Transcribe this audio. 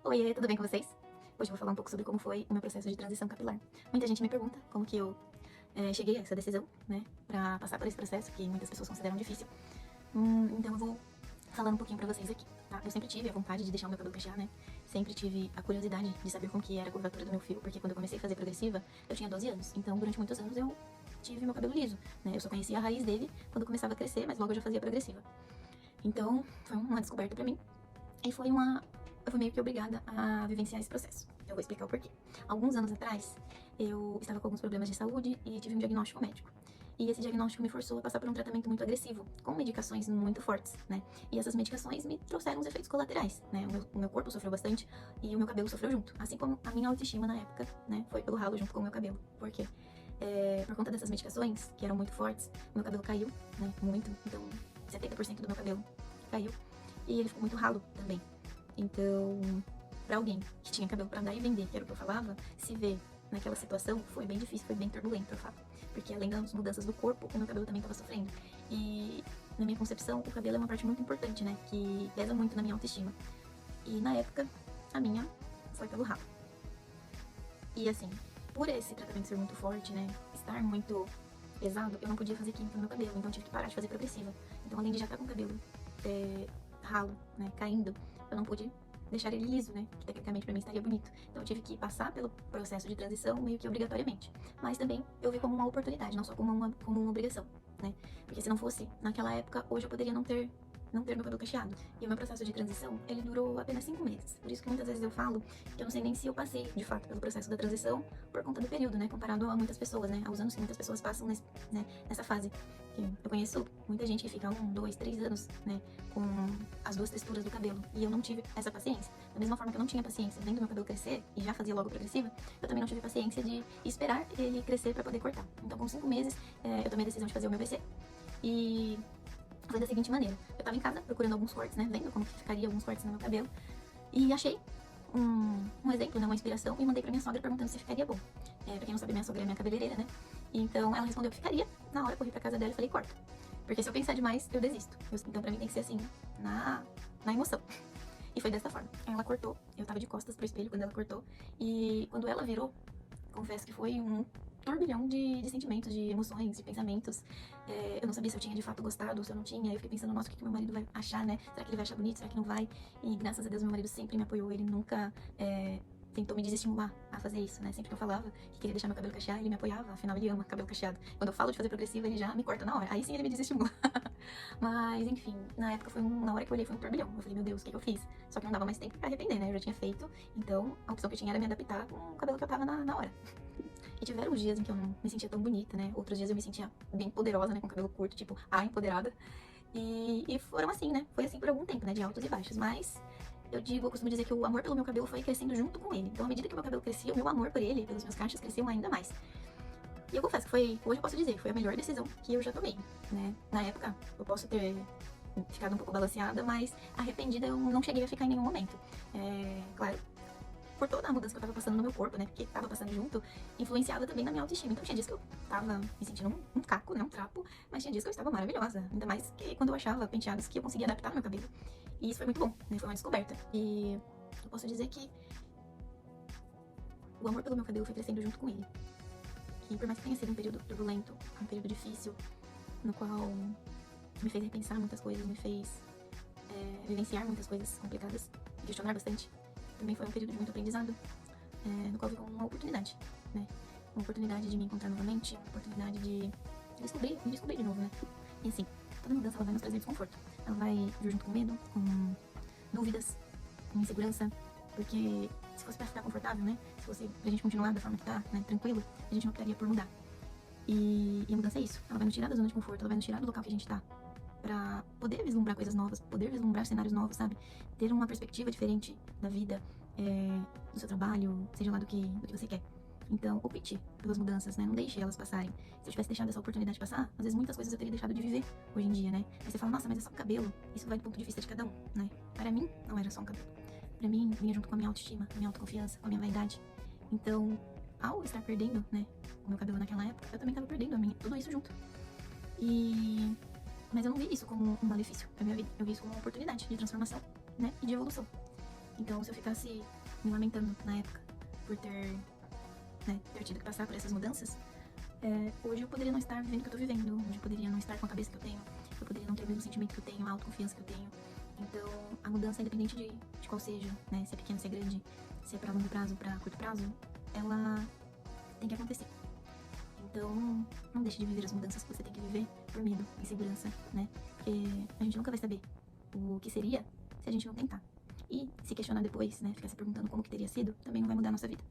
Oiê, tudo bem com vocês? Hoje eu vou falar um pouco sobre como foi o meu processo de transição capilar. Muita gente me pergunta como que eu cheguei a essa decisão, né, pra passar por esse processo que muitas pessoas consideram difícil. Então eu vou falando um pouquinho pra vocês aqui, tá? Eu sempre tive a vontade de deixar o meu cabelo cachear, né? Sempre tive a curiosidade de saber como que era a curvatura do meu fio, porque quando eu comecei a fazer progressiva, eu tinha 12 anos. Então, durante muitos anos eu tive meu cabelo liso, né? Eu só conhecia a raiz dele quando começava a crescer, mas logo eu já fazia progressiva. Então, foi uma descoberta pra mim. E eu fui meio que obrigada a vivenciar esse processo. Eu vou explicar o porquê. Alguns anos atrás, eu estava com alguns problemas de saúde e tive um diagnóstico médico. E esse diagnóstico me forçou a passar por um tratamento muito agressivo, com medicações muito fortes, né? E essas medicações me trouxeram os efeitos colaterais, né? O meu corpo sofreu bastante e o meu cabelo sofreu junto. Assim como a minha autoestima na época, né? Foi pelo ralo junto com o meu cabelo. Por quê? Por conta dessas medicações, que eram muito fortes, o meu cabelo caiu, né? Muito. Então, 70% do meu cabelo caiu. E ele ficou muito ralo também. Então, pra alguém que tinha cabelo pra dar e vender, que era o que eu falava, se ver naquela situação foi bem difícil, foi bem turbulento, eu falo. Porque além das mudanças do corpo, o meu cabelo também tava sofrendo. E na minha concepção, o cabelo é uma parte muito importante, né? Que pesa muito na minha autoestima. E na época, a minha foi pelo rabo. E assim, por esse tratamento ser muito forte, né? Estar muito pesado, eu não podia fazer química no meu cabelo, então eu tive que parar de fazer progressiva. Então, além de já estar com o cabelo ralo, né, caindo, eu não pude deixar ele liso, né, que tecnicamente pra mim estaria bonito. Então eu tive que passar pelo processo de transição meio que obrigatoriamente. Mas também eu vi como uma oportunidade, não só como uma obrigação, né? Porque se não fosse naquela época, hoje eu poderia não ter meu cabelo cacheado. E o meu processo de transição, ele durou apenas 5 meses. Por isso que muitas vezes eu falo que eu não sei nem se eu passei, de fato, pelo processo da transição por conta do período, né? Comparado a muitas pessoas, né? Aos anos que muitas pessoas passam nessa fase. Eu conheço muita gente que fica 1, 2, 3 anos, né? Com as duas texturas do cabelo. E eu não tive essa paciência. Da mesma forma que eu não tinha paciência vendo meu cabelo crescer e já fazia logo progressiva, eu também não tive paciência de esperar ele crescer pra poder cortar. Então, com 5 meses, eu tomei a decisão de fazer o meu BC. E foi da seguinte maneira: eu tava em casa procurando alguns cortes, né? Vendo como que ficaria alguns cortes no meu cabelo. E achei um exemplo, né? Uma inspiração, e mandei pra minha sogra perguntando se ficaria bom. Pra quem não sabe, minha sogra é minha cabeleireira, né? Então ela respondeu que ficaria. Na hora, corri pra casa dela e falei: corta. Porque se eu pensar demais, eu desisto. Então pra mim tem que ser assim, na emoção. E foi dessa forma. Ela cortou, eu tava de costas pro espelho quando ela cortou. E quando ela virou, confesso que foi um turbilhão de sentimentos, de emoções, de pensamentos. Eu não sabia se eu tinha de fato gostado ou se eu não tinha. Eu fiquei pensando, nossa, o que meu marido vai achar, né? Será que ele vai achar bonito? Será que não vai? E graças a Deus meu marido sempre me apoiou. Ele nunca tentou me desestimular a fazer isso, né? Sempre que eu falava que queria deixar meu cabelo cacheado, ele me apoiava. Afinal, ele ama cabelo cacheado. Quando eu falo de fazer progressiva, ele já me corta na hora. Aí sim ele me desestimula. Mas, enfim, na época na hora que eu olhei, foi um turbilhão. Eu falei, meu Deus, o que eu fiz? Só que não dava mais tempo pra arrepender, né? Eu já tinha feito. Então, a opção que eu tinha era me adaptar com o cabelo que eu tava na hora. E tiveram dias em que eu não me sentia tão bonita, né? Outros dias eu me sentia bem poderosa, né? Com cabelo curto, tipo, a empoderada. E foram assim, né? Foi assim por algum tempo, né? De altos e baixos. Mas eu costumo dizer que o amor pelo meu cabelo foi crescendo junto com ele. Então, à medida que o meu cabelo crescia, o meu amor por ele, pelos meus cachos, cresciam ainda mais. E eu confesso que hoje eu posso dizer, foi a melhor decisão que eu já tomei, né? Na época, eu posso ter ficado um pouco balanceada, mas arrependida eu não cheguei a ficar em nenhum momento. Claro, por toda a mudança que eu tava passando no meu corpo, né? Porque tava passando junto, influenciava também na minha autoestima. Então tinha dias que eu tava me sentindo um caco, né? Um trapo, mas tinha dias que eu estava maravilhosa. Ainda mais que quando eu achava penteados que eu conseguia adaptar no meu cabelo. E isso foi muito bom, né? Foi uma descoberta. E eu posso dizer que o amor pelo meu cabelo foi crescendo junto com ele. E por mais que tenha sido um período turbulento, um período difícil, no qual me fez repensar muitas coisas, me fez vivenciar muitas coisas complicadas, questionar bastante, também foi um período de muito aprendizado, no qual vi como uma oportunidade, né? Uma oportunidade de me encontrar novamente, uma oportunidade de me descobrir de novo, né? E assim, toda mudança ela vai nos trazer desconforto. Ela vai vir junto com medo, com dúvidas, com insegurança, porque se fosse pra ficar confortável, né? Se fosse pra gente continuar da forma que tá, né? Tranquilo, a gente não optaria por mudar. E a mudança é isso. Ela vai nos tirar da zona de conforto, ela vai nos tirar do local que a gente tá, pra poder vislumbrar coisas novas, poder vislumbrar cenários novos, sabe? Ter uma perspectiva diferente da vida, do seu trabalho, seja lá do que você quer. Então, opte pelas mudanças, né? Não deixe elas passarem. Se eu tivesse deixado essa oportunidade passar, às vezes muitas coisas eu teria deixado de viver hoje em dia, né? Aí você fala, nossa, mas é só um cabelo. Isso vai do ponto de vista de cada um, né? Para mim, não era só um cabelo. Pra mim, vinha junto com a minha autoestima, a minha autoconfiança, com a minha vaidade. Então, ao estar perdendo, né, o meu cabelo naquela época, eu também tava perdendo tudo isso junto. Mas eu não vi isso como um malefício pra minha vida. Eu vi isso como uma oportunidade de transformação, né, e de evolução. Então, se eu ficasse me lamentando na época por ter tido que passar por essas mudanças, hoje eu poderia não estar vivendo o que eu tô vivendo, hoje eu poderia não estar com a cabeça que eu tenho, eu poderia não ter o mesmo sentimento que eu tenho, a autoconfiança que eu tenho. Então, a mudança, independente de qual seja, né, se é pequena, se é grande, se é pra longo prazo, pra curto prazo, ela tem que acontecer. Então, não deixe de viver as mudanças que você tem que viver por medo, insegurança, né? Porque a gente nunca vai saber o que seria se a gente não tentar. E se questionar depois, né, ficar se perguntando como que teria sido, também não vai mudar a nossa vida.